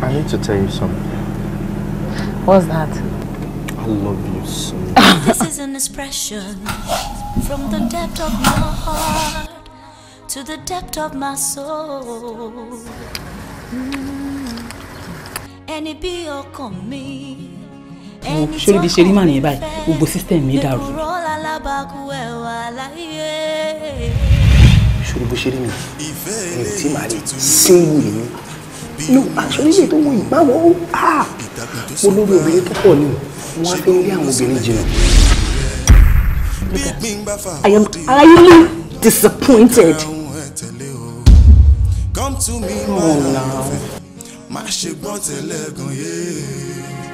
I need to tell you something. What's that? I love you so much. This is an expression from the depth of my heart to the depth of my soul. And it be your me. Ṣé bí ṣe rí màá ní báyìí gbogbo system mi dàrú. Ṣé bó ṣe rí mi tí màá rí single ni no actually lè tó wọ ìgbàwọ̀ mo lórí obìnrin tó pọ̀ ni wọ́n á fi ń rí àwọn obìnrin jìnnà. I am highly disappointed. Come to me, oh no.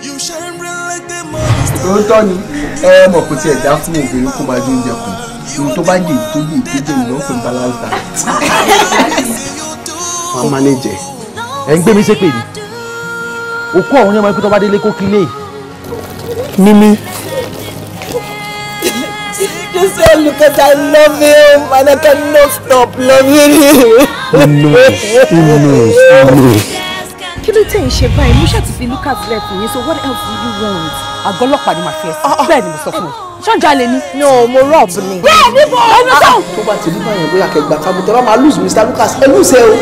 You shine bright like the moon. Òótọ́ ni mọ̀ kò tiẹ̀ dá fún obìnrin kó máa jẹ oúnjẹ kù ohun tó bá jẹ ìtòjú ìkéjì ìlú fún balance diet. Wọ́n manage ẹ̀ ń gbé mi ṣépè ni òkú ọ̀hún ní ọmọ ikú tó bá délé kó kílé Mimi. Just say Lucas, I love him and I cannot stop loving him. No. Kí ló tẹ̀ ń ṣe báyìí? Mo ṣáà ti fi Lucas lẹ̀ fún yín, so what else do you want? Àgọ́ ọlọ́pàá ni màá fi ẹ̀sìn. Bẹ́ẹ̀ ni mo sọ fún ọ. Ṣọ́njà lè ní. No, mo rob ni. Bẹ́ẹ̀ ni mo. Ẹnu sọ. Tó bá ti rí báyẹn bóyá kẹgbà kábọ̀ tẹ́ bá máa lose Mr. Lucas ẹ lose ẹ o.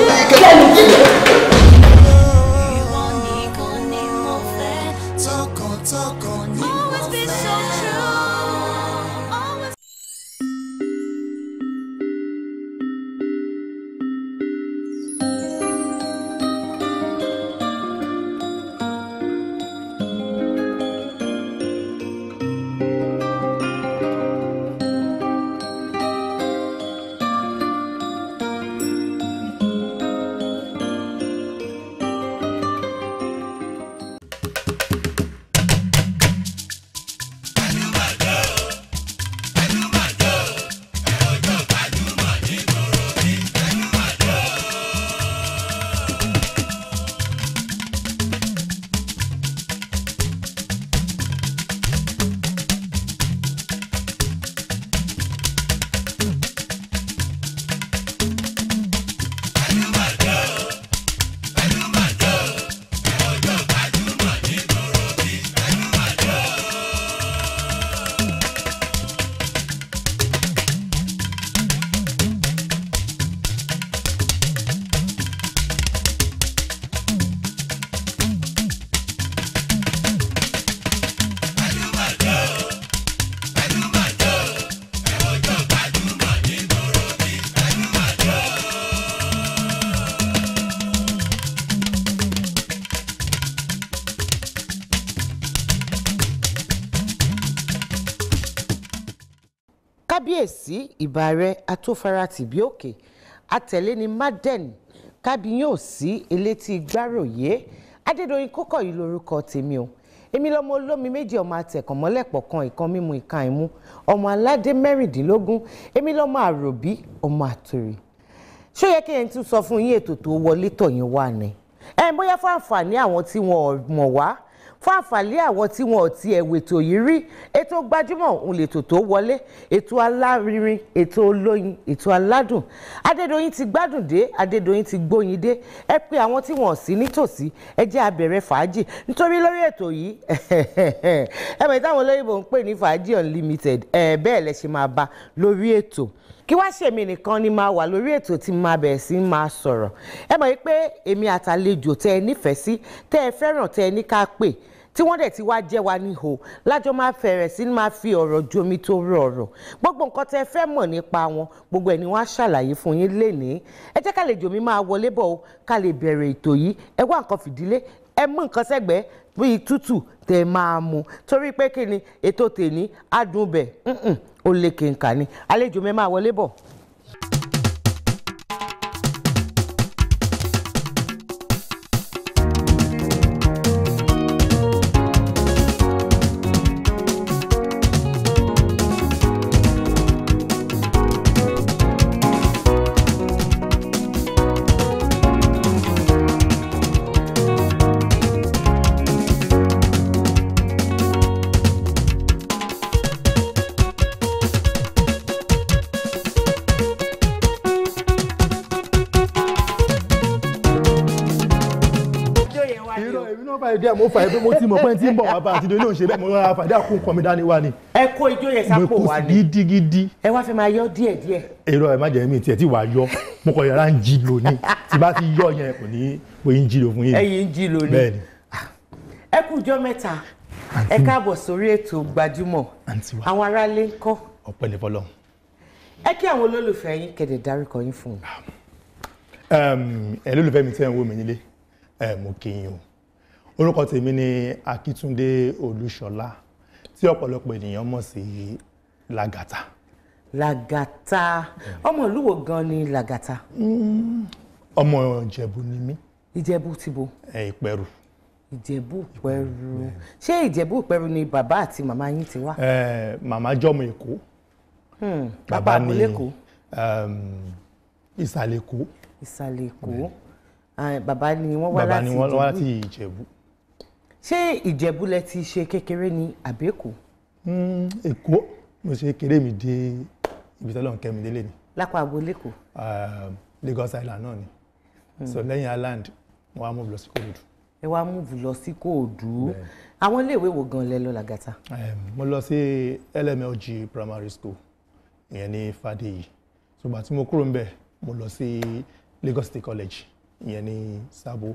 kábíyèsí ìbàrẹ̀ atófaratì bí òkè àtẹ̀lé ni Marden kábíyèsí elétí gbáròyé Adédoyin Kókọ̀yí lórúkọ tèmi o èmi lọmọ olómi méjì ọmọ àtẹ̀kànmọ́lẹ̀pọ̀ kan ìkan mímu ìka ìmú ọmọ aládé mẹ́rìndínlógún èmi lọmọ àròbí ọmọ àtòrì ṣó yẹ kí ẹni tún sọ fún yín ètò tó wọlé tọ̀yìn wà ní bóyá fún àǹfààní àwọn tí wọn mọ̀ wá fún àǹfààní àwọn tí wọn ò tiẹ̀ wètò yìí rí ètò gbajúmọ̀ òun lètò tó wọlé ètò alárinrin ètò olóyin ètò aládùn Adédoyin ti gbádùn dé Adédoyin ti gbóyin dé ẹ pé àwọn tí wọn ò sí nítòsí ẹ jẹ́ a bẹ̀rẹ̀ fàájì nítorí lórí ètò yìí ẹ mọ̀ táwọn olóyìnbó ń pè ní fàájì unlimited bẹ́ẹ̀ lẹ ṣe máa bá lórí ètò kí wá ṣèmi nìkan ni máa wà lórí ètò tí máa bẹ̀rẹ̀ sí máa sọ̀rọ̀ ẹ mọ̀ pé èmi àtàlejò tẹ́ ẹ nífẹ̀ẹ́ sí tẹ́ ẹ fẹ́ràn tẹ́ ẹ ní ká pè tí wọ́n dẹ̀ ti wá jẹ́ wa níhò lájọ máa fẹ̀rẹ̀ sí máa fi ọ̀rọ̀ jomi tó rọ̀rọ̀ gbogbo nǹkan tẹ́ ẹ fẹ́ mọ̀ nípa wọn gbogbo ẹ̀ ni wọ́n á ṣàlàyé fún yín lénìí ẹ jẹ́ kálejò mi máa wọlé bọ̀ o ká lè bẹ̀rẹ̀ ètò yìí ẹ wá nǹkan fìdílé ẹ mú nǹkan sẹ́gbẹ̀ẹ́ bíi tútù tẹ́ máa mu torí pé kí ni ètò tèmi adùn bẹ̀ ó lè kéńkà ni àlejò mi máa wọlé bọ̀. yẹn wá ní o. èmi náà fàdé díẹ̀ mo fàdé pé mo ti mọ̀ pé tí ń bọ̀ wá bá àti ìdílé òun ṣe bẹ́ẹ̀ mo rọra fàdé àkún kan mi dání wá ni. ẹ kó ijó yẹn sápò wá ni. gidigidi. ẹ wá fẹ́ máa yọ díẹ̀díẹ̀. èrò ẹ má jẹ́ mi tiẹ̀ tí wàá yọ mo kọ̀ yàrá ń jí lò ní tí bá ti yọ yẹn kò ní bóyá ń jí lò fún yín. ẹ̀yin ń jí lò ní. bẹ́ẹ̀ni. ẹ kú ọjọ́ mẹ́ta ẹ káàbọ̀ sórí ètò Gbajúmọ̀ àwọn aráalé ń kọ́. ọpẹ́ ní fọlọ́. ẹ kí àwọn olólùfẹ́ yín kéde dárúkọ yín fún un. ẹ lólùfẹ́ mi tẹ́ ń wò mí nílé mo kí yín o orúkọ tèmi ni Akíntúndé Olúṣọlá tí ọ̀pọ̀lọpọ̀ ènìyàn mọ̀ sí Lagata. Lagata ọmọ ìlú wo gan ni Lagata. ọmọ Ìjẹ̀bú ni mí. Ìjẹ̀bú ti bo. Ìpẹ̀rù. Ìjẹ̀bú Ìpẹ̀rù ṣé Ìjẹ̀bú Ìpẹ̀rù ni bàbá àti màmá yín ti wá. màmá jọmọ Èkó. bàbá àbúlé Èkó. Ìsàlẹ̀ Èkó. Ìsàlẹ̀ Èkó bàbá ni wọ́n wá bàbá láti ni wọ́n wá láti Ìjẹ̀bú. ṣé Ìjẹ̀bú lẹ ti ṣe kékeré ní àbẹ́kù. Èkó mo ṣe kéré mi dé ibi tọ́lọ́ ń kẹ́ mi délé ni. lápá àbúlé Èkó. Lagos Island náà ni so lẹ́yìn Island mo wá move lọ sí Kòròdú. ẹ wá move lọ sí Kòròdú àwọn iléèwé wo gan lẹ lọ Lagata. mo lọ sí LMLG primary school ìyẹn ní Fàdéyì ṣùgbọ́n tí mo kúrò ń bẹ̀ mo lọ sí Lagos State College ìyẹn ní Sabo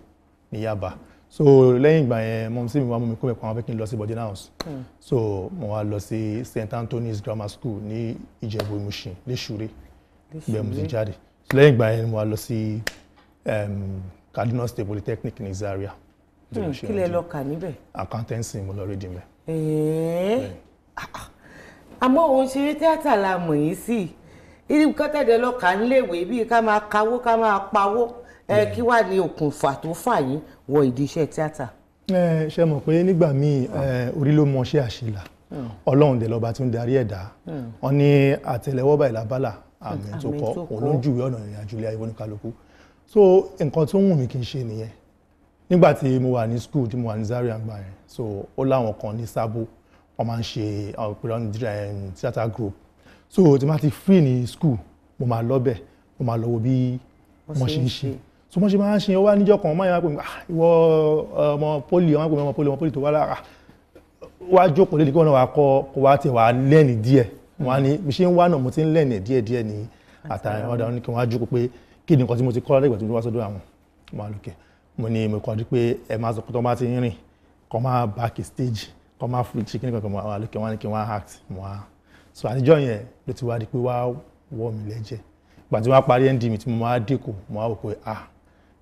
ní Yaba so lẹ́yìn ìgbà yẹn mo sì wá mú mi kó mẹ́kọ̀ọ́ àwọn fẹ́ kí n lọ sí boarding house so mo wá lọ sí St Anthony's Grammar School ní Ìjẹ̀bú Ìmúṣin lẹ́sùrẹ́ bẹ́ẹ̀ mo ti jáde so lẹ́yìn ìgbà yẹn mo wá lọ sí Kaduna State Polytechnic ní Zaria. kí lẹ lọ kà níbẹ̀. accountancy mo lọ rédíò mẹ́. àmọ́ òun ṣeré tíátà la mọ̀ yín sí irú kọ́tẹ̀dẹ̀ lọ kà níléèwé bíi ká máa kawó ká máa pawó kí wàá ní okùnfà tó fà yín wọ ìdí iṣẹ́ tíátà. ṣe mọ̀ pé nígbà míì orí ló mọ ṣé àṣìlà Ọlọ́run dẹ̀ lọ́ba tí ń darí ẹ̀dá wọn ní àtẹ́lẹwọ́ báyìí lábálà àmì tó kọ olójúwé ọ̀nà ìrìn àjò ilé ayé oníkálukú so nǹkan tó wù mí kí n ṣe nìyẹn nígbà tí mo wà ní school tí mo wà ní Zaria gbà yẹn so ó láwọn kan ní Sabo wọ́n máa ń ṣe àwọn ìpínlẹ̀ theatre group so tí ma ti free ní school mo máa lọ bẹ̀ mo máa lọ wo bí wọ́n ṣe ń ṣe so wọ́n ṣe máa ń ṣe wá níjọ́ kan máa ń pè mí ìwọ ọmọ poli ọmọ poli tó wá lára wá jókòó lé ní kí wọ́n náà wá kọ́ kó wá tẹ̀ wá lẹ́ẹ̀nì díẹ̀ wọ́n á ní bí ṣe ń wá náà mo ti ń lẹ́ẹ̀nì díẹ̀ ní àtàrin ọ̀dà wọn ní kí wọ́n á jókòó pé kí ni nǹkan tí mo ti kọ́ lẹ́gbẹ̀ẹ́ tó ń wá sọ́dọ̀ àwọn ọmọ àlùkè mo ní mo kọ́ di pé ẹ máa sọ pé tó bá ti ń rìn kọ́ máa back stage kọ́ máa free chicken kankan àwọn àlùkè wọn ní kí wọ́n act mọ́ a so àtijọ́ yẹn ló ti wá di pé wá wọ́ mi lẹ́jẹ̀ ìgbà tí wọ́n parí ND mi tí mo máa dínkù mo wá wò pé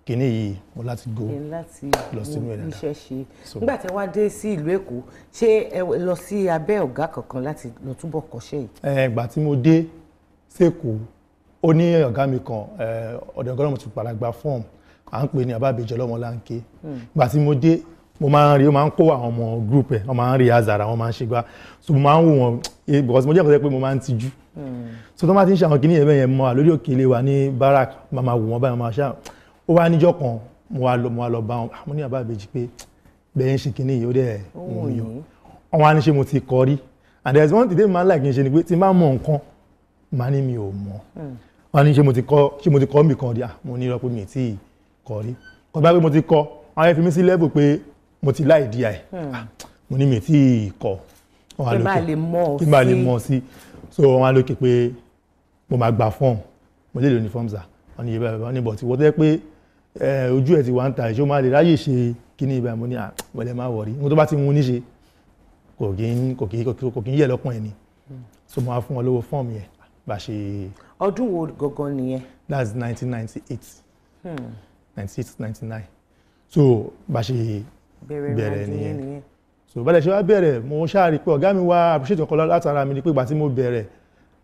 kíní yìí mo láti go lọ sínú ẹ̀ dáadáa. nígbà tí wàá dé sí ìlú Èkó ṣé ẹ lọ sí abẹ́ ọ̀gá kankan láti lọ túbọ̀ kọ́ṣẹ́ yìí. ìgbà tí mo dé sẹ́kọ̀ọ́ ó ní ọ̀gá mi kan ọ̀dọ̀ ọ̀gá náà mo ti padà gba fọ́ọ̀mù à ń pè ní Àbábẹ́jọ Lọ́mọláńké ìgbà tí mo dé mo máa ń rí ó máa ń kó àwọn ọmọ group ẹ̀ wọ́n máa ń rí azara wọ́n máa ń ṣe gbá so mo máa ń wò wọ́n because mo jẹ́ nǹkan pé mo máa ń tijú so tó máa ti ń ṣe àwọn kìnìyàn bẹ́ẹ̀ yẹn mọ́ à lórí òkèlè wa ní barak máa wò wọ́n báyìí máa ṣá ó wá níjọ́ kan mo wá lọ bá wọn mo ní Àbábẹ́jì pé bẹ́ẹ̀ ń ṣe kìnìyàn yìí ó dẹ̀ wọ́n yọ wọ́n wá ní ṣe mo ti kọ́ rí and there is one thing tí mo máa ń like kí n ṣe ni pé tí n bá mọ nǹkan màá ní mi ò mọ̀ wọ́n ní ṣe mo ti kọ́ mi kan rí mo ní lọ pé mi ì tí ì kọ́ rí kọ́ bá pé mo ti kọ́ àwọn ẹ̀ fi mí sí level pé mo ti láì di ẹ̀ mo ní mi tí ì kọ́ kí n bá lè mọ̀ sí so wọ́n á lókè pé mo máa gba fọ́ọ̀mù mo lè lò ní fọ́ọ̀mù sà wọ́n ní ibà wọ́n ní bọ̀ tí wọ́n tẹ́ pé ojú ẹ̀ ti wá ń ta ìṣó máa lè ráyè ṣe kíní ibà mo ní wọlé máa wọ̀rí mo tó bá ti mú ní ṣe kò kí ń yẹ lọ́pọ̀ ẹ̀ ni so mo á fún wọn lówó fọ́ọ̀mù yẹn bá ṣe. ọdún wo gangan nìyẹn. that's 1998 96 99 so bá ṣe bẹ̀rẹ̀ nìyẹn so bá lè ṣe wá bẹ̀rẹ̀ mo ṣáà rí pé ọ̀gá mi wá appreciate ọkọ̀ látara mi ni pé ìgbà tí mo bẹ̀rẹ̀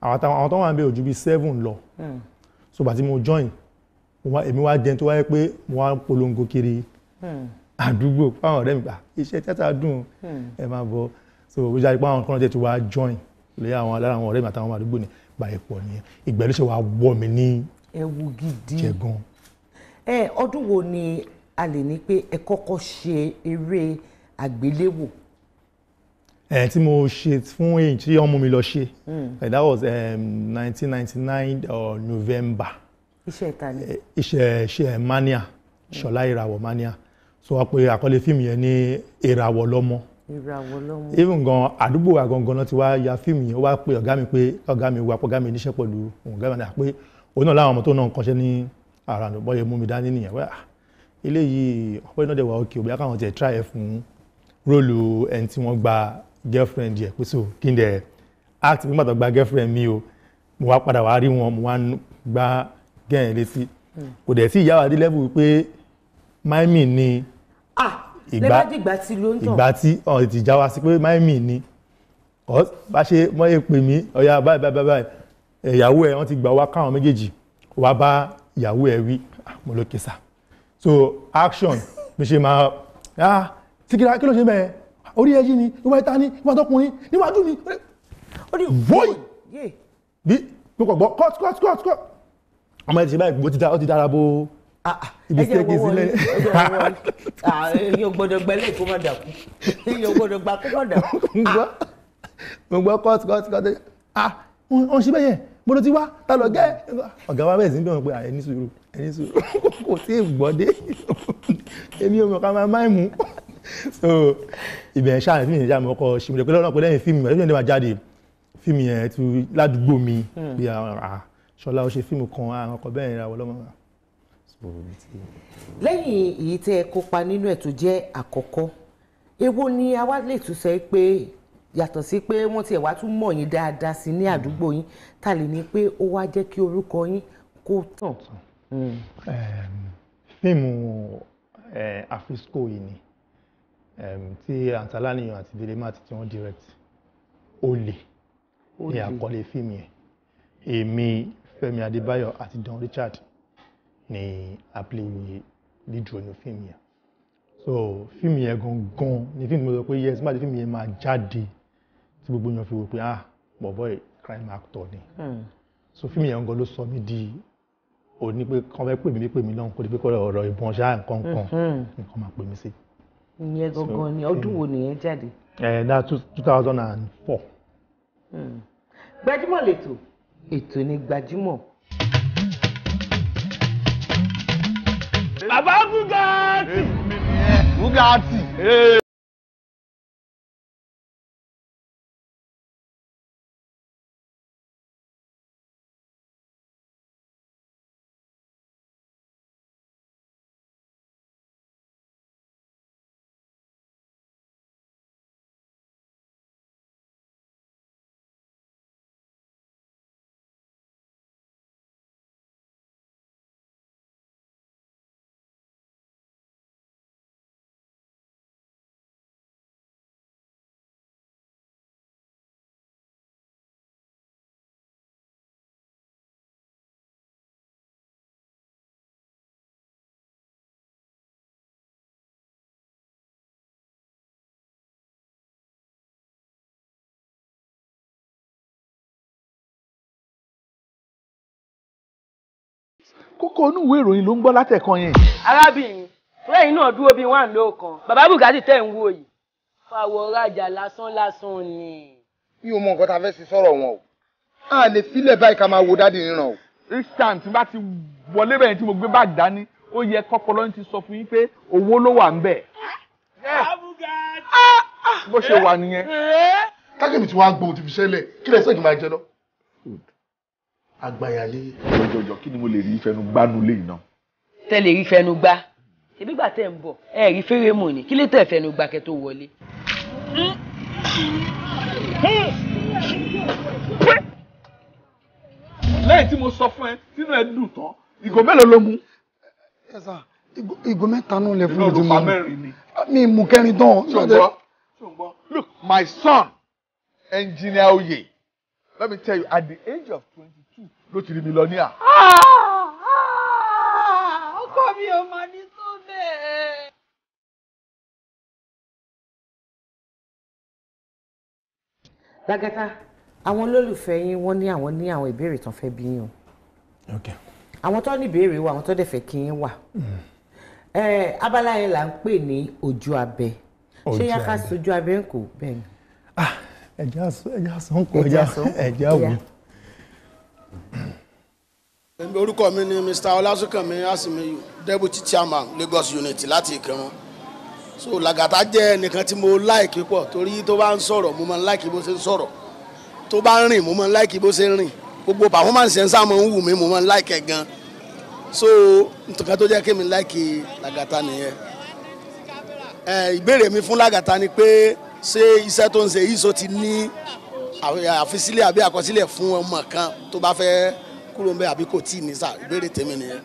àwọn tó wà ń bẹ ojú bíi 7 lọ so ìgbà tí mo join èmi wá jẹun tó wáyé pé mo wá polongo kiri àdúgbò fáwọn ọ̀rẹ́ mi gbà iṣẹ́ tíátà dùn ẹ máa bọ̀ so ó jáde pé àwọn kan jẹ́ tó wá join lórí àwọn lára àwọn ọ̀rẹ́ mi àtàwọn àdúgbò ní báyìí pọ̀ nìyẹn ìgbà ló ṣe wá wọ̀ mí ní ẹ̀wù gidi jẹ̀gan. ọdún wo ni a lè ní pé ẹ kọ́kọ́ ṣe eré àgbéléwò. tí mo ṣe fún èyí tí ọmọ mi lọ ṣe that was 1999 November. iṣẹ́ ìta ni. iṣẹ́ mania Ṣọlá Ìràwọ̀ mania so wọ́n pe àkọlé fíìmù yẹn ní ìràwọ̀ lọ́mọ. Even gan àdúgbò wa gangan náà ti wá ya fíìmù yẹn ó wá pe ọ̀gá mi pé ọ̀gá mi wà pọ̀ ọ̀gá mi níṣẹ́ pẹ̀lú ọ̀gá mi náà pé òun náà láwọn ọmọ tó náà ń kọ́ṣẹ́ ní ara rẹ̀ bọ́yẹ mú mi dání nìyẹn wá eléyìí ọ̀pọ̀ iná dẹ̀ wà òkè òbí akáwọn tiẹ̀ try ẹ̀ fún róòlù ẹni tí wọ́n gba girlfriend yẹ pé so kí n dẹ̀ act nígbà tó gba girlfriend mi o mo wá padà wá rí wọn mo wá gba gẹ́yìn létí kò dẹ̀ sí ìyá wa dé level pé Maimi ni ìgbà tí ọ̀n ti já wa sí pé Maimi ni bá ṣe mọ́yé pè mí ọ̀yà báyìí ìyàwó ẹ̀ wọ́n ti gbà wá káwọn méjèèjì wá bá ìyàwó ẹ̀ wí mo ló kẹsà so action mi ṣe máa síkírà kí ló ṣe bẹ́ẹ̀ orí ẹjí ni ìwà ìta ni ìwà tọkùnrin níwájú mi void bí mo kọ̀ gbọ́ cut ọmọ ẹ̀ ti ṣe báyìí bó ti dára bó ibi stẹ́ẹ̀kì sílẹ̀. èyàn gbọ́dọ̀ gbẹ́lẹ̀ kó má dàkú èyàn gbọ́dọ̀ gbà kó má dàkú. mo gbọ́ cut wọ́n ṣe bẹ́yẹn mo ló ti wá ta lọ gẹ́ ọ̀gá wa bẹ̀rẹ̀ sí bí wọ́n pé ẹni sùúrù kò tí ì gbọ́dé èmi ò mọ̀ ká máa Máìmù so ibẹ̀ ṣáà fíìmù yẹn jáàmù ọkọ̀ ṣìmùlẹ̀ pé lọ́nà pé lẹ́yìn fíìmù yẹn máa jáde fíìmù yẹn tu ládùúgbò mi bí Ṣọlá ó ṣe fíìmù kan àwọn ọkọ̀ bẹ́ẹ̀ ìràwọ̀ lọ́mọ. lẹ́yìn èyí tẹ́ ẹ kópa nínú ẹ̀ tó jẹ́ àkọ́kọ́ èwo ni a wá lè tún sọ pé yàtọ̀ sí pé wọ́n tiẹ̀ wá tún mọ̀ yín dáadáa sí ní àdúgbò yín ta lè ní pé ó wá jẹ́ kí orúkọ yín kó tàn. fíìmù Afrisco yìí ni tí Antalaniyan àti Dele Mati tí wọ́n direct Olè ní àkọlé fíìmù yẹn èmi Fẹ́mi Adébáyọ̀ àti Don Richard ní àpilẹ̀ lead role ní fíìmù yẹn so fíìmù yẹn gangan ní fíìmù mo sọ pé yes má di fíìmù yẹn máa jáde tí gbogbo èèyàn fi wò pé bọ̀bọ̀ crime actor ni so fíìmù yẹn gangan ló sọ mí di òní pé kàn fẹ́ pè mí lọ́hùn kó di pé kọ́ ọ̀rọ̀ ìbọn ṣáà nǹkan nǹkan máa pè mí sí. ìyẹn gangan ni ọdún wo nìyẹn jáde. That 2004. Gbajúmọ̀ lètò ètò ní Gbajúmọ̀. Bàbá Bugatti. Bugatti. kókó inú ìwé ìròyìn ló ń gbọ́ látẹ̀kan yẹn. arábìnrin lẹ́yìn náà dúró bíi wà lóòkan bàbá Bugatti tẹ̀ ń wò yìí fàwọ̀ rajà lásán ni. mi ò mọ nǹkan tá a fẹ́ sí sọ̀rọ̀ wọn o a lè filẹ̀ báyìí ká máa wo dáàdi ríran o. instant tí bá ti wọlé bẹ̀rẹ̀ tí mo gbé báàgì dání ó yẹ kọ́pọ̀lọ́ ti sọ fún yín pé owó ló wà ń bẹ̀. bó ṣe wà nìyẹn. kákẹ́mi tí wàá gbóhùn ti fi ṣẹlẹ̀ kí lẹ sẹ́yìn máa jẹ lọ. àgbàyàlé. jọjọ kí ni mo lè rí fẹnu gbánu lé iná. tẹ lè rí fẹnu gbá ṣebí gbà tẹ ń bọ̀ ẹ rí fèrè mọ ni kí lè tẹ fẹnu gbá kẹ tó wọlé. lẹ́yìn tí mo sọ fún ẹ tínú ẹ dùn tán ìgò mélòó ló mú. ẹ sà ìgò mẹ́ta náà lẹ fún mi. ìgò mẹ́rin ni. mi mú kẹrin tán. ṣùgbọ́n look my son engineer Oye let me tell you at the age of 22 ló ti rí millionaire. ọkọ mi ò máa ní tó bẹ́ẹ̀. Lágàtà àwọn olólùfẹ́ yín wọ́n ní àwọn ìbéèrè tán fẹ́ bí yín o. Okay. àwọn tó ní ìbéèrè wà àwọn tó dẹ̀ fẹ́ kí yín wà. abala yẹn là ń pè ní ojú abẹ ṣé yá ká sojú abẹ ń kó bẹ́ẹ̀ ni. ẹja sọ ń kó ẹja wò. orúkọ mi ni Mr. Ọlásùnkànmí Asimiyu deputy chairman Lagos unit láti Ìkìrun so Lagata jẹ́ ẹnìkan tí mo like pọ̀ torí tó bá ń sọ̀rọ̀ mo máa ń like bó ṣe ń sọ̀rọ̀ tó bá ń rìn mo máa ń like bó ṣe ń rìn gbogbo performance ẹ̀ ń sá máa ń wù mí mo máa ń like ẹ̀ gan so nǹkan tó jẹ́ kí mi like Lagata nìyẹn. Ìbéèrè mi fún Lagata ni pé ṣé iṣẹ́ tó ń ṣe yìí so ti ní àfisílẹ̀ àbí àkọsílẹ̀ fún ọmọ kan tó bá fẹ́ kúrò ń bẹ̀ àbí kò tí ì ní sá ìbéèrè tèmi nìyẹn.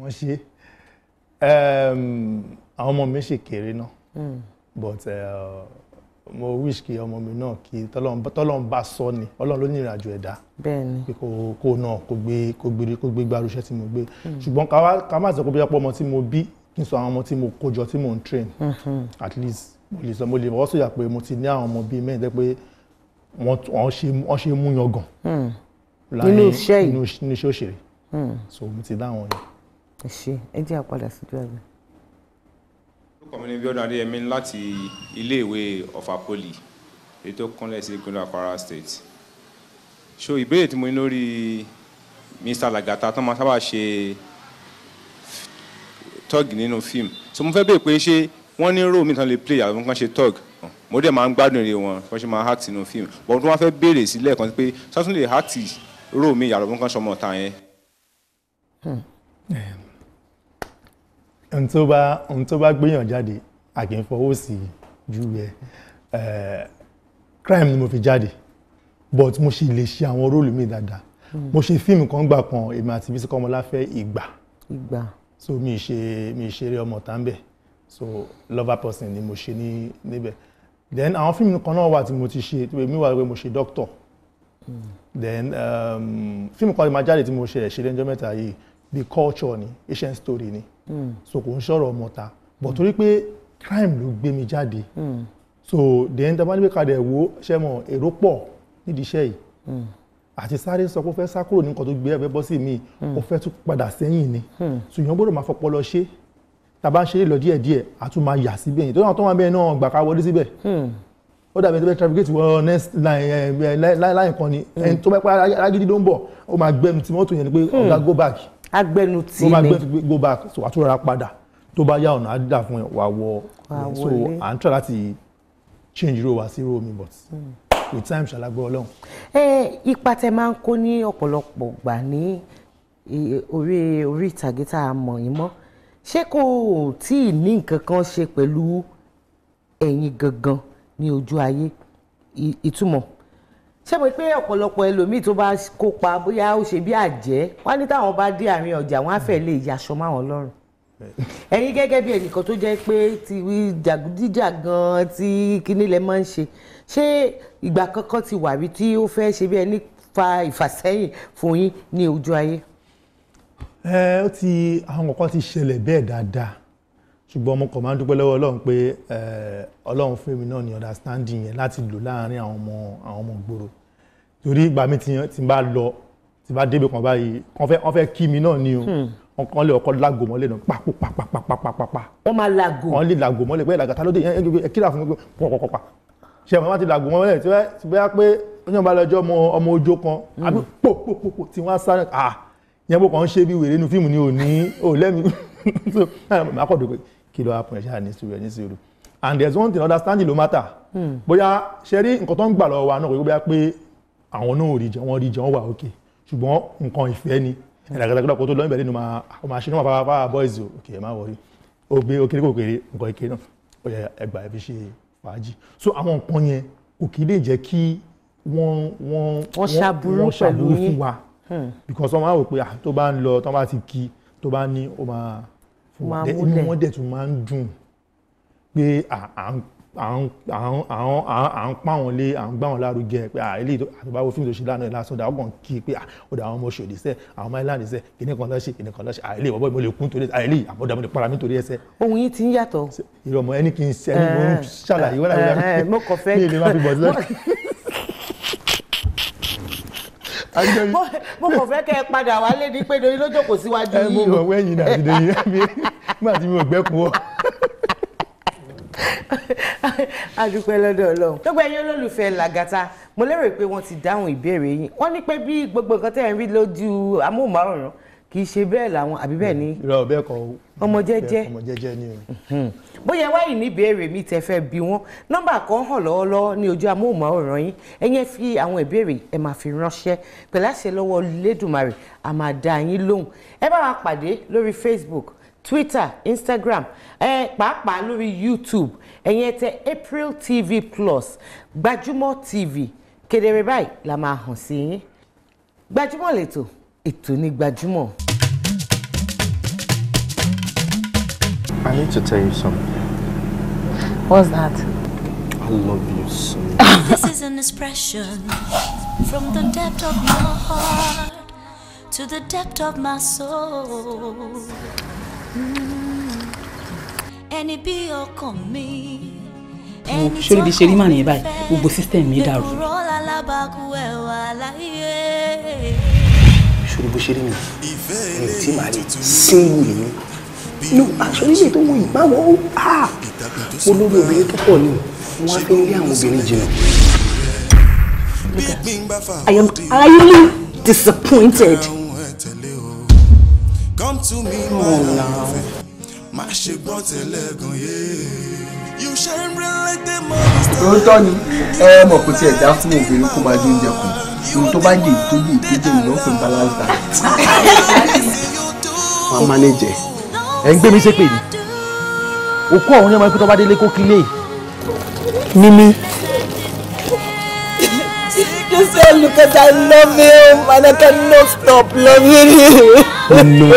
Wọ́n ṣe àwọn ọmọ mi ṣe kéré náà but mo wish kí ọmọ mi náà kí tọ́lọ́run bá sọ ni Ọlọ́run ló ní ìrìnàjò ẹ̀dá pé kó náà kó gbé gbárùṣẹ́ tí mo gbé ṣùgbọ́n ká má sọ pé bí ọmọ tí mo bí kí n sọ àwọn ọmọ tí mo kójọ tí mo ń train at least mo lè wọ́n sọ̀yà pé mo ti ní àwọn ọmọ bíi mẹ́rin pé wọ́n ṣe mú yangàn nínú iṣẹ́ òṣèré so mo ti dáwọn yẹn. ẹ ṣe ẹ jẹ́ àpadà sí ìjọba. orúkọ mi ni Bíọ́dún Adéyẹmí láti iléèwé Ọ̀fà Poly èyí tó kúnlẹ̀ sí ìpínlẹ̀ Kwara State. so ìbéèrè tí mo ní lórí Mr. Lagata tó máa sábà ṣe tọ́ọ̀gì nínú fíìmù so mo fẹ́ béèrè pé ṣé wọ́n ní role mi tán lè play àwọn kan ṣe tọ́ọ̀gì mo dẹ̀ máa ń gbádùn èrè wọn wọ́n ṣe máa act nínú fíìmù but wọ́n fẹ́ béèrè sílẹ̀ kan pé sọ́tún lè act role mi yàrá kan ṣọmọ ọ̀tá yẹn. ohun tó bá gbéyàn jáde a kì í fọwọ́ sí ju crime ni mo fi jáde but mo ṣì lè ṣe àwọn róòlù mi dáadáa mo ṣe fíìmù kan gbà kan èmi àti Bísí Kọ́mọláfẹ́ ìgbà so mi ṣeré ọmọ tá ń bẹ̀ so lover person ni mo ṣe níbẹ̀ then àwọn fíìmù kan náà wà tí mo ti ṣe mi wà pé mo ṣe doctor then fíìmù kan máa jáde tí mo ṣe lẹ́jọ́ mẹ́ta yìí the culture ni Asian story ni so kò ń ṣọ̀rọ̀ ọmọ ta but torí pé crime ló gbé mi jáde so then tí a bá ní pé kadà ẹ̀wò ṣe mọ̀ èrò pọ̀ nídìí iṣẹ́ yìí àti sáré sọ pé ó fẹ́ sá kúrò ní nǹkan tó gbé ẹ̀fẹ́ bọ́ sí mi ó fẹ́ tún padà sẹ́yìn ni so èèyàn gbọ́dọ̀ máa fọpọlọ ṣe tá a bá ń ṣe é lọ díẹ̀díẹ̀ a tún máa yà síbẹ̀ yìí tó náà tó máa bẹ́ẹ̀ náà gbà ká wọlé síbẹ̀ ó dàbí ẹni tó bẹ́ẹ̀ trafficate wọ next line kan ni ẹni tó bẹ́ẹ̀ pẹ́ alágídí ló ń bọ̀ ó máa gbẹnu tí mọ́tò yẹn ni pé ọ̀gá go back agbẹnu tí ni ó máa gbẹnu go back so àtúrọ̀ra padà tó bá yá ọ̀nà á dà fún ẹ wà wọ so à ń try láti change role wá sí role mi but with time ṣàlágbé Ọlọ́run. Ipa tẹ máa ń kó ní ọ̀pọ̀lọpọ̀ gbà ní orí ìtàgé tá a mọ̀ yín mọ́ ṣé kò tí ì ní nǹkan kan ṣe pẹ̀lú ẹ̀yin gangan ní ojú ayé ìtumọ̀ ṣé mo pé ọ̀pọ̀lọpọ̀ ẹlòmíì tó bá kópa bóyá ó ṣe bí àjẹ́ wọ́n ní táwọn bá dé àárín ọjà wọ́n á fẹ́ lè yaṣọ máwọn lọ́rùn ẹ̀yin gẹ́gẹ́ bí ẹnìkan tó jẹ́ pé ti jàgídíjàgan tí kíní lẹ máa ń ṣe ìgbà kankan ti wà rí tí ó fẹ́ ṣe bí ẹni fa ìfàsẹ́yìn fún yín ní ojú ayé. ó ti àwọn kan ti ṣẹlẹ̀ bẹ́ẹ̀ dáadáa ṣùgbọ́n mo kàn máa ń dúpẹ́ lọ́wọ́ Ọlọ́run pé Ọlọ́run fún mi náà ní understanding yẹn láti lò láàárín àwọn ọmọ gbòòrò torí ìgbà mi tí n bá lọ tí n bá débi kan báyìí wọ́n fẹ́ kí mi náà ní o wọ́n lè ọkọ̀ lágò mọ́lẹ̀ náà pàpàpàpàpàpà. wọ́n máa lágò. wọ́n lè lágò mọ́lẹ̀ pé Lagata lóde ẹ kíra fún mi pọ̀pọ̀pọ̀pà ṣe àwọn ti lágò mọ́lẹ̀ tí bẹ́ẹ̀ pé wọ́n bá lọ́jọ́ ọmọ ojó kan àbí pòpòpò tí wọ́n á sáré yẹn bó kàn ń ṣe bí wèrè inú fíìmù ni ò lẹ́mi so máa kọ̀ dùn pé kí ló happen ṣáà ní sùúrù and there's one thing understanding ló matter bóyá ṣe rí nǹkan tó ń gbà lọ́wọ́ wa náà kò bóyá pé àwọn náà ò rí jẹ wọ́n wà òkè ṣùgbọ́n nǹkan ìfẹ́ ni ẹ̀dàgbàdàgbà kó tó lọ ìbẹ̀rẹ̀ nínú máa ṣe náà bá boys òkè máa wọrí ògbé òkèrè kò kéré nǹkan ìkéré náà ó yẹ ẹgbà ẹ fi ṣe fàájì so àwọn nǹkan yẹn kò kì í lè jẹ́ kí wọ́n ṣàbúrú fún wa because wọ́n máa wò pé tó bá ń lọ tó bá ti kí tó bá ní ó máa fún wa inú wọn dẹ̀ tún máa ń dùn pé à ń pa wọn lé à ń gbá wọn lárugẹ pé ilé àtúbáwò fíìmù tó ṣe lánàá lásán dà ọgbọ̀n kí pé ó dà àwọn ọmọ ṣòdì sẹ́ àwọn ọmọ island sẹ́ kìnìún kan lọ́ṣẹ̀ ilé ìwọ́bọ̀ ìmọ̀lẹ̀ kún torí ilé àbọ̀dà mo lè para mi torí ẹsẹ̀. ohun yìí ti ń yàtọ̀. ìrọ̀mọ̀ ẹni kì í ṣe ẹni mo ń ṣàlàyé wọ́n láyé mo kàn fẹ́ mi lè má fi bọ̀ sílẹ̀. mo kàn fẹ́ kẹ́ ẹ padà wálé ní pé doyin ló jókòó síwájú yìí o. mo mọ̀ wẹ́yìn náà ti doyin nígbà tí mi ò gbẹ́kun wọ́. adúpẹ́ lọ́dọ̀ Ọlọ́run gbogbo ẹ̀yin olólùfẹ́ Lagata mo lérò pé wọ́n ti dáhùn ìbéèrè yín wọ́n ní pé bí gbogbo nǹkan tẹ́ ẹ̀ ń rí lójú amóhùnmáwòrán kì í ṣe bẹ́ẹ̀ làwọn àbí bẹ́ẹ̀ ni. irọ́ bẹ́ẹ̀ kọ́ ọmọ jẹ́jẹ́ ọmọ jẹ́jẹ́ ni o. bóyá wáyé ní ìbéèrè mi tẹ́ fẹ́ bí wọ́n nọ́mbà kan hàn lọ́wọ́lọ́wọ́ ní ojú amóhùnmáwòrán yín ẹ̀yin fi àwọn ìbéèrè ẹ máa fi ránṣẹ́ pẹ̀lú àṣẹ lọ́wọ́ Lédùmarè a máa dá yín lóhùn ẹ bá wa pàdé lórí Facebook, Twitter, Instagram pàápàá lórí YouTube ẹ̀yin tẹ April TV Plus Gbajúmọ̀ TV kedere báyìí la máa hàn sí yín Gbajúmọ̀ lẹ́tọ̀ ètò ní Gbajúmọ̀. I need to tell you something. What's that? I love you so much. This is an expression from the depth of my heart to the depth of my soul. Ẹni bí ọkàn mi. Ṣé ibi ṣe rí màá nìyẹn báyìí gbogbo system mi dàrú. ṣòro bó ṣe rí mi tí màá rí single ni no aṣọ nílé tó wọ ìgbà wọn mo lórí obìnrin tó pọ̀ ni wọ́n á fi ń rí àwọn obìnrin jìnnà. I am highly disappointed. Come to me, oh no. Má ṣe gbọ́ tẹ́lẹ̀ gan yé. You shine bright like the monster. Lóòótọ́ ni mọ̀ kò tiẹ̀ dá fún obìnrin kó máa dín oúnjẹ kù. Ohun tó bá dé tó dé ìlú ọ̀pẹ̀ balance diet. Wọ́n manage ẹ̀ ń gbé mi ṣépè ni. Òkú ọ̀hún ni ọmọ ikú tó bá délé kó kílé. Mímí. Just say Lucas, I love him and I cannot stop loving him. No.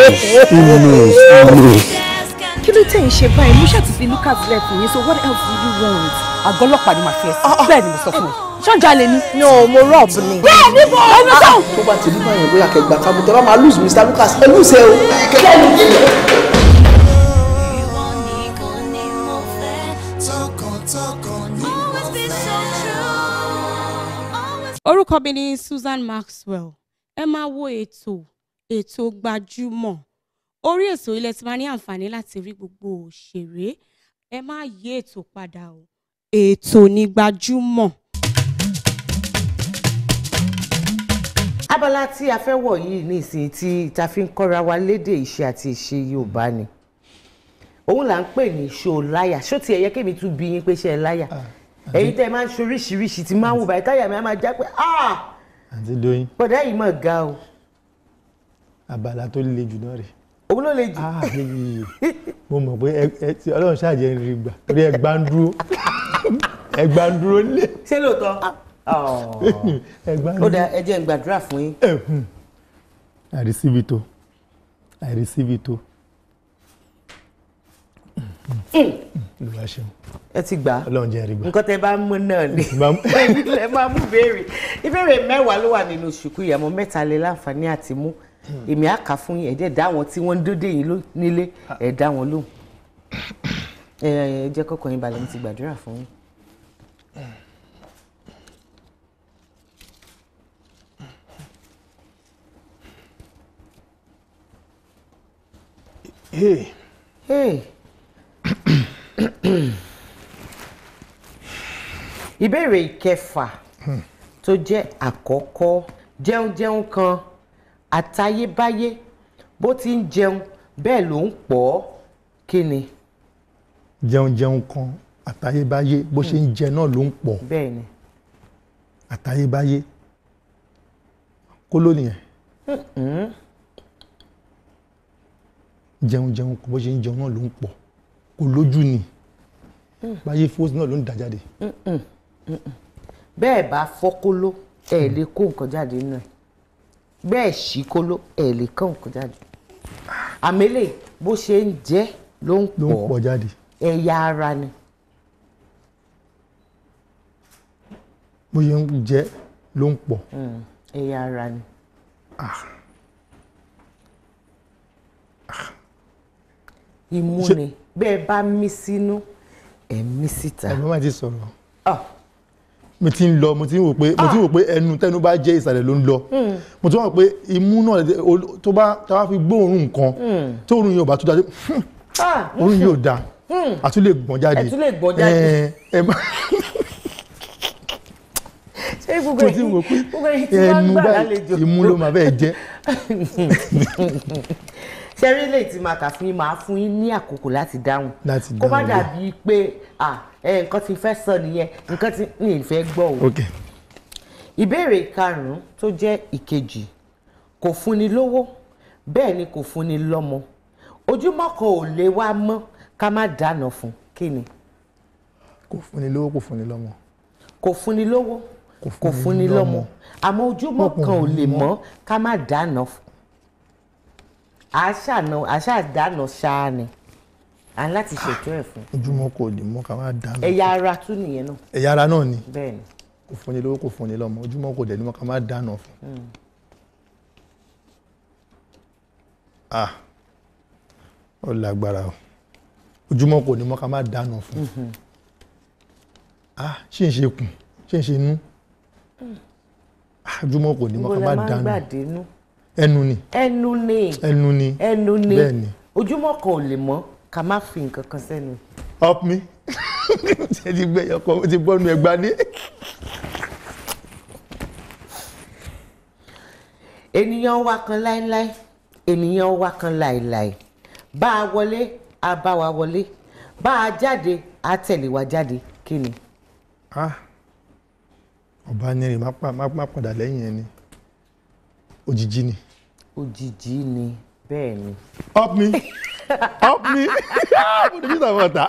Kí ló tẹ̀ ń ṣe báyìí? Mo ṣàti fi Lucas lẹ̀ fún yín, so what else do you want? Àgọ́ ọlọ́pàá ni màá fi ẹ̀sìn. Bẹ́ẹ̀ ni mo sọ fún ẹ. Ṣọ́jà lè ní. No, mo rob ni. Bẹ́ẹ̀ ni mo ẹnu sọ. Tó bá ti rí báyìí bóyá kẹgbà kábù tẹ bá máa lose Mr. Lucas ẹ lose ẹ o. Orúkọ mi ni Susan Maxwell. Ẹ máa wo ètò Gbajúmọ̀. Orí ètò ilẹ̀ tí máa ní àǹfààní láti rí gbogbo òṣèré. Ẹ má yí ètò padà o. Ètò ní Gbajúmọ̀. Abala tí a fẹ́ wọ̀ yìí ní ìsìn tí ta fi ń kọ́ra wa lédè ìṣe àti ìṣe Yorùbá ni. Òun là ń pè ní ṣó láyà. Ṣó ti ẹ̀yẹ kémi tún bí yín pé ṣe ẹ láyà. Ẹ̀yin tẹ́ máa ń ṣoríṣiríṣi tí máa ń wò báyìí táyà mi á máa já pé Àǹtí Dóyin. Bọ̀dá yìí mọ̀ ga o. Abala tó le jù náà rè. Òun ló le jù. Mo mọ̀ pé Ọlọ́run ṣáàjẹ́ ń rí gbà torí ẹgbà ń dúró lé. Ṣé lóòótọ́? Ó dá ẹ jẹ́ n gbàdúrà fún yín. I receive it o. Olúwa ṣeun. Ẹ ti gbà. Ọlọ́run jẹ́ rí gbà. Nǹkan tẹ́ bá mú náà ni. Ẹ máa mú béèrè. Ìbéèrè 10 ló wà nínú ṣùkú ìyàmọ́ 3 lè láǹfààní àti mú. Èmi á kà fún yín ẹ̀dẹ̀ dá wọn tí wọ́n ń dóde yín nílé ẹ̀ dá wọn lóhùn. Ẹ jẹ́ kọ́kọ́ yín balẹ̀ mi ti gbàdúrà fún yín. Ìbéèrè ìkẹfà tó jẹ́ àkọ́kọ́ jẹun kan àtayébáyé bó ti ń jẹun bẹ́ẹ̀ ló ń pọ̀ kí ni. Jẹun kan àtayébáyé bó ṣe ń jẹ náà ló ń pọ̀. Bẹ́ẹ̀ ni. Àtayébáyé kó ló nìyẹn. Jẹun kan bó ṣe ń jẹun náà ló ń pọ̀ kò lójú ni báyé fóòsì náà ló ń dà jáde. Bẹ́ẹ̀ bá fọ́ kóló ẹ̀ lè kó nǹkan jáde nínú ẹ̀ bẹ́ẹ̀ ṣí kóló ẹ̀ lè kó nǹkan jáde. Àmẹ́lẹ̀ bó ṣe ń jẹ ló ń pọ̀ jáde. Ẹ̀yà ara ni. Bó ṣe ń jẹ ló ń pọ̀. Ẹ̀yà ara ni. Imú ni bẹ́ẹ̀ bá mí sínú ẹ̀ mí síta. Ẹ má ti sọ̀rọ̀. Mo ti ń wò pé ẹnu tẹnu bá jẹ́ ìsàlẹ̀ ló ń lọ. Mo tún wò pé imú náà tó bá fi gbóòórùn nǹkan tó òórùn yóò bá tó jáde òórùn yóò dáa a tún lè gbọ́n jáde. Ẹ tún lè gbọ́n jáde. Ẹ má. Ṣé tó ti wò pé ẹnu báyìí ìmú ló máa bẹ́ẹ̀ jẹ́. ṣẹ́rí lè ti máa kà fún yín máa fún yín ní àkókò láti dáhùn kó má dàbí pé nǹkan tí fẹ́ sọ nìyẹn nǹkan tí mi ì fẹ́ gbọ́ o. ìbéèrè karùn-ún tó jẹ́ ìkejì kò fúnni lówó bẹ́ẹ̀ ni kò fúnni lọ́mọ ojúmọ́ kan ò lè wá mọ́ ká má dáná fún kí ni. kò fúnni lówó kò fúnni lọ́mọ. kò fúnni lówó kò fúnni lọ́mọ àmọ́ ojúmọ́ kan ò lè mọ́ ká má dáná fún. àṣà dáná ṣáá ni à ń láti ṣètò ẹ̀ fún. ojúmọ́ kò lè mọ́ ká má dáná. ẹ̀yà ara tún nìyẹn náà. ẹ̀yà ara náà ni. bẹ́ẹ̀ni. kò fúnni lówó kò fúnni lọ́mọ ojúmọ́ kò dẹ̀ ní mọ́ ká má dáná fún. ó lágbára o ojúmọ́ kò ní mọ́ ká má dáná fún. ṣé ń ṣe kùn ṣé ń ṣe nú. ojúmọ́ kò ní mọ́ ká má dáná. ẹnu ni. ẹnu ni. ẹnu ni. ẹnu ni. bẹ́ẹ̀ ni. ojúmọ́ kan ò lè mọ́ ká má fi nǹkan kan sẹ́nu. up mi ṣe ti gbé ẹyọkọ mo ti bọ́nu ẹgbàá ní. ènìyàn wá kan láéláé ènìyàn wá kan láéláé bá a wọlé a bá wa wọlé bá a jáde a tẹ̀lé wa jáde kí ni. ọba nírìn má padà lẹ́yìn ẹni òjijì ni. òjijì ni bẹ́ẹ̀ ni. up mi up mi mo ní bí sàwọn ọ̀tá.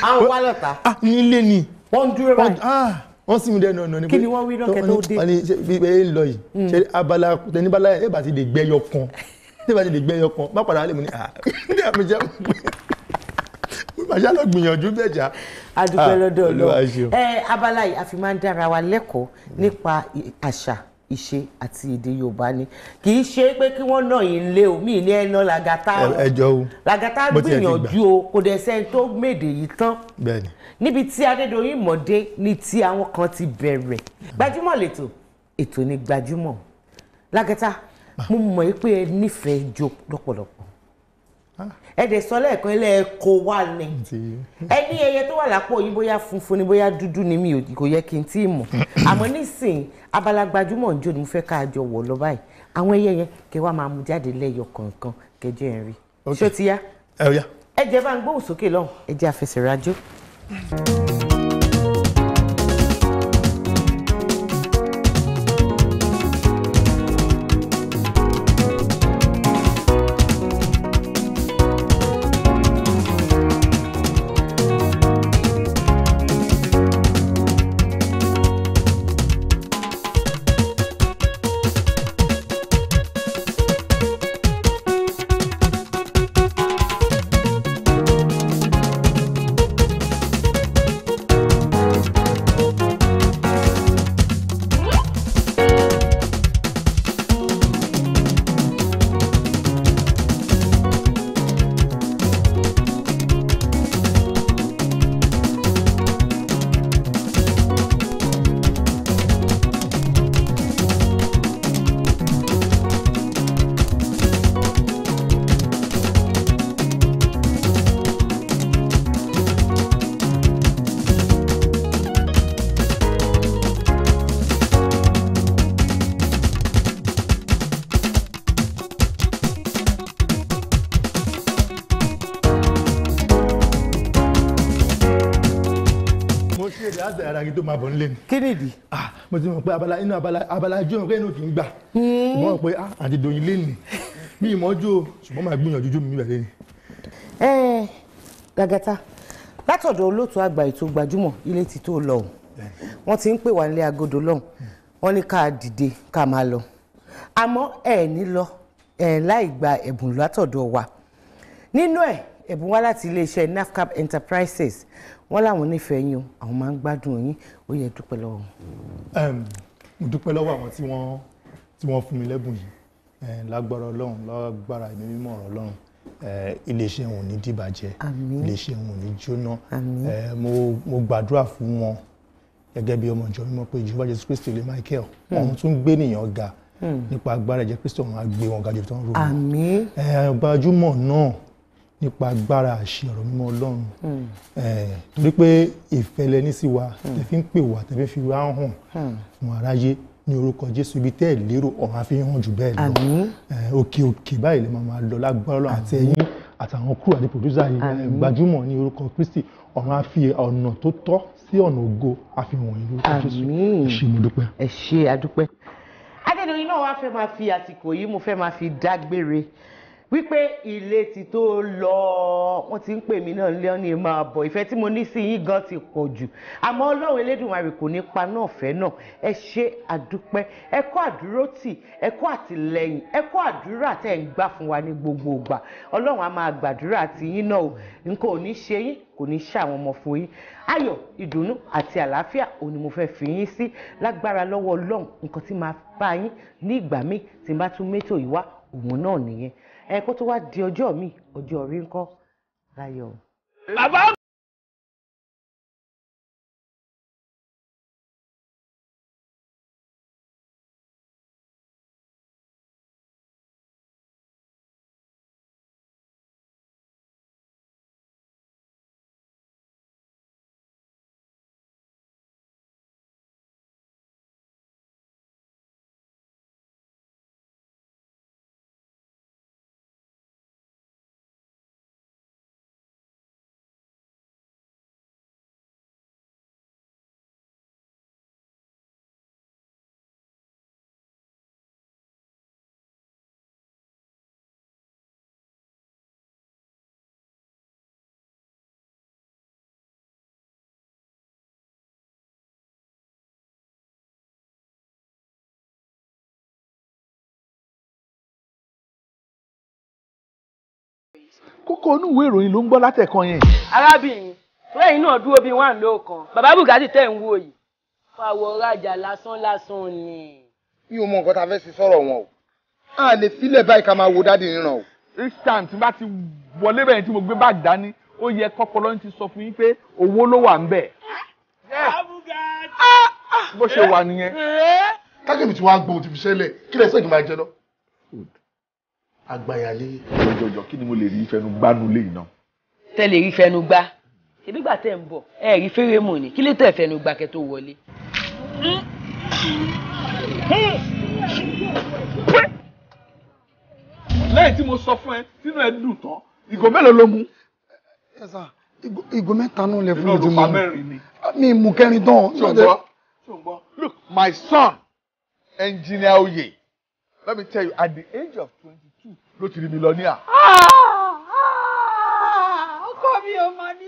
àwọn wá lọ́ta. nílé ni. wọ́n ń dúró báyìí. wọ́n sì mú dẹ́nu ọ̀nà ni. kí ni wọ́n wí lọ́kẹ́ tó dé. wọ́n ní bí ẹ ń lọ yìí ṣe abala tẹnibala ẹ bá ti lè gbẹ́yọ kan ẹ bá ti lè gbẹ́yọ kan má padà lè mú ní ní àmì jẹ́ màṣá lọ gbìyànjú bẹ́ẹ̀ já. adúpẹ́ lọ́dọ̀ Ọlọ́run abala yìí a fi máa ń dára wa lẹ́kọ̀ọ́ nípa àṣà ìṣe àti èdè Yorùbá ni kì í ṣe pé kí wọ́n náà yín lé o mí ní ẹ̀nà làgàtà o ẹjọ́ o làgàtà gbìyànjú o kò dẹ̀ sẹ́ni tó mèdè yìí tán bẹ́ẹ̀ni níbi tí Adédoyin mọ̀dé ní tí àwọn kan ti bẹ̀rẹ̀ Gbajúmọ̀ lẹ́tọ̀ ètò ní Gbajúmọ̀ làgàtà mo mọ̀ pé ẹ nífẹ̀ẹ́ ijó lọ́pọ̀lọpọ̀ ẹ dẹ̀ sọ lẹ́ẹ̀kan ilé ẹ̀kọ́ wà ní ẹni ẹyẹ tó wà lápò yìí bóyá funfun ni bóyá dúdú ni mi kò yẹ kí n tí ì mọ̀ àmọ́ nísìnyí abala Gbajúmọ̀ njó ni mo fẹ́ ká jọ wọ̀ lọ báyìí àwọn ẹyẹ yẹn kẹ wá máa mú jáde lẹ́yọ kọ̀ọ̀kan kẹjẹ ẹ̀ rí ṣó ti yá ẹ jẹ́ bá ń gbóhùn sókè lọ́hùn ẹ jẹ́ àfẹsẹ̀rajó. tó máa bọ̀ nílé ni. kí nìdí. mo ti mọ̀ pé abala ijó pé inú kì í gbà. mo mọ̀ pé àti Doyin lé ni mi ì mọ́jú ṣùgbọ́n máa gbìyànjú jó mi bẹ̀rẹ̀ ni. Lagata látọ̀dọ̀ olóòtú àgbà ètò Gbajúmọ̀ ilé ti tó lọ wọ́n ti ń pè wá nílé agodo lọ́hùn wọ́n ní ká dìde ká máa lọ àmọ́ ẹ̀ ní lọ láì gba ẹ̀bùn látọ̀dọ̀ wa nínú ẹ̀bùn wá láti iléeṣẹ́ NAFCAP Enterprises wọ́n láwọn nífẹ̀ẹ́ yín o àwọn máa ń gbádùn yín ó yẹ dúpẹ́ lọ́wọ́. mo dúpẹ́ lọ́wọ́ àwọn tí wọ́n fún mi lẹ́bùn yìí lágbára Ọlọ́run lágbára ẹ̀mí mímọ́ ọ̀rọ̀ Ọlọ́run iléeṣẹ́ wọn ò ní dìbàjẹ́ iléeṣẹ́ wọn ò ní jóná mo gbàdúrà fún wọn gẹ́gẹ́ bí ọmọ ìjọ mímọ́ pé Jehovah Jesus Christ lè Michael ọ̀hún tún gbé nìyàn ga nípa agbára ẹ̀jẹ̀ Kristi ọ̀hún á gbé wọn ga jù tó ń rò wọ́n. Gbajúmọ̀ náà nípa agbára àṣẹ ọ̀rọ̀ mímọ́ Ọlọ́run torí pé ìfẹ́ lẹ ní sí wa tẹ́ fi ń pè wá tẹ́ fi wá hàn fún aráyé ní orúkọ Jésù ibi tẹ́ ẹ̀ lérò ọ̀run á fi hàn jù bẹ́ẹ̀ lọ òkè òkè báyìí lè máa lọ lágbára Ọlọ́run àti ẹ̀yin àtàwọn kúrò àti pòdúsà yìí gbajúmọ̀ ní orúkọ Kristi ọ̀run á fi ọ̀nà tó tọ́ sí ọ̀nà ògo àfihàn ìlú Jésù. Ẹ ṣé mo dúpẹ́. Ẹ ṣé adúpẹ́. Adédoyin náà wá fẹ́ máa fi àsìkò yìí mo fẹ́ máa fi dágbére wípé ilé ti tó lọ wọ́n ti ń pè mí náà lé ní máa bọ̀ ìfẹ́ tí mo ní sí yín gan ti pọ̀ jù àmọ́ Ọlọ́run Elédùmarè kò ní pa náà fẹ́ náà ẹ ṣé àdúpẹ́ ẹ kú àdúrótì ẹ kú àtìlẹ́yìn ẹ kú àdúrà tẹ́ ń gbà fún wa ní gbogbo ìgbà Ọlọ́run á máa gbàdúrà àti yín náà o nǹkan ò ní ṣe yín kò ní ṣàwọn ọmọ fún yín ayọ̀ ìdùnnú àti àlàáfíà òní mo fẹ́ fi yín sí lágbára lọ́wọ́ Ọlọ́run nǹkan tí máa bá yín ní ìgbà míì tí n bá tún métò yìí wá òun náà nìyẹn ẹ kó tó wá di ọjọ́ mi ọjọ́ orí ńkọ́ láyọ̀. bàbá. kókó inú ìwé ìròyìn ló ń gbọ́ látẹ̀kan yẹn. arábìnrin lẹ́yìn náà dúró bíi wà lóòkan bàbá Bùgátì tẹ̀ ń wò yìí fàwọ̀ rajà lásán ni. mi ò mọ nǹkan tá a fẹ́ fi sọ̀rọ̀ wọn o a lè filẹ̀ báyìí ká máa wo dáàdi ríran o. each time tí bá ti wọlé bẹ́ẹ̀ tí mo gbé báàgì dání ó yẹ kọ́pọ̀lọ́ ti sọ fún yín pé owó ló wà ń bẹ̀. bó ṣe wà nìyẹn. kákẹ́mi tí wàá gbóhùn ti fi ṣẹlẹ̀ kí lẹ́sẹ̀ kí n máa jẹ lọ. àgbàyàlé. jọjọ kí ni mo lè rí fẹnu gbánu lé iná. tẹ lè rí fẹnu gbá ṣebí gbà tẹ ń bọ̀ ẹ rí fèrè mọ ni kí lè tẹ fẹnu gbá kẹ́ tó wọlé. lẹ́yìn tí mo sọ fún ẹ tínú ẹ dùn tán ìgò mélòó ló mú. ìgò mẹ́ta náà lè fún mi. ìgò mẹ́rin ni. mi mú kẹrin tán. ṣùgbọ́n look my son engineer Oye let me tell you at the age of 22 ló ti di millionaire. ọkọ mi ò máa ní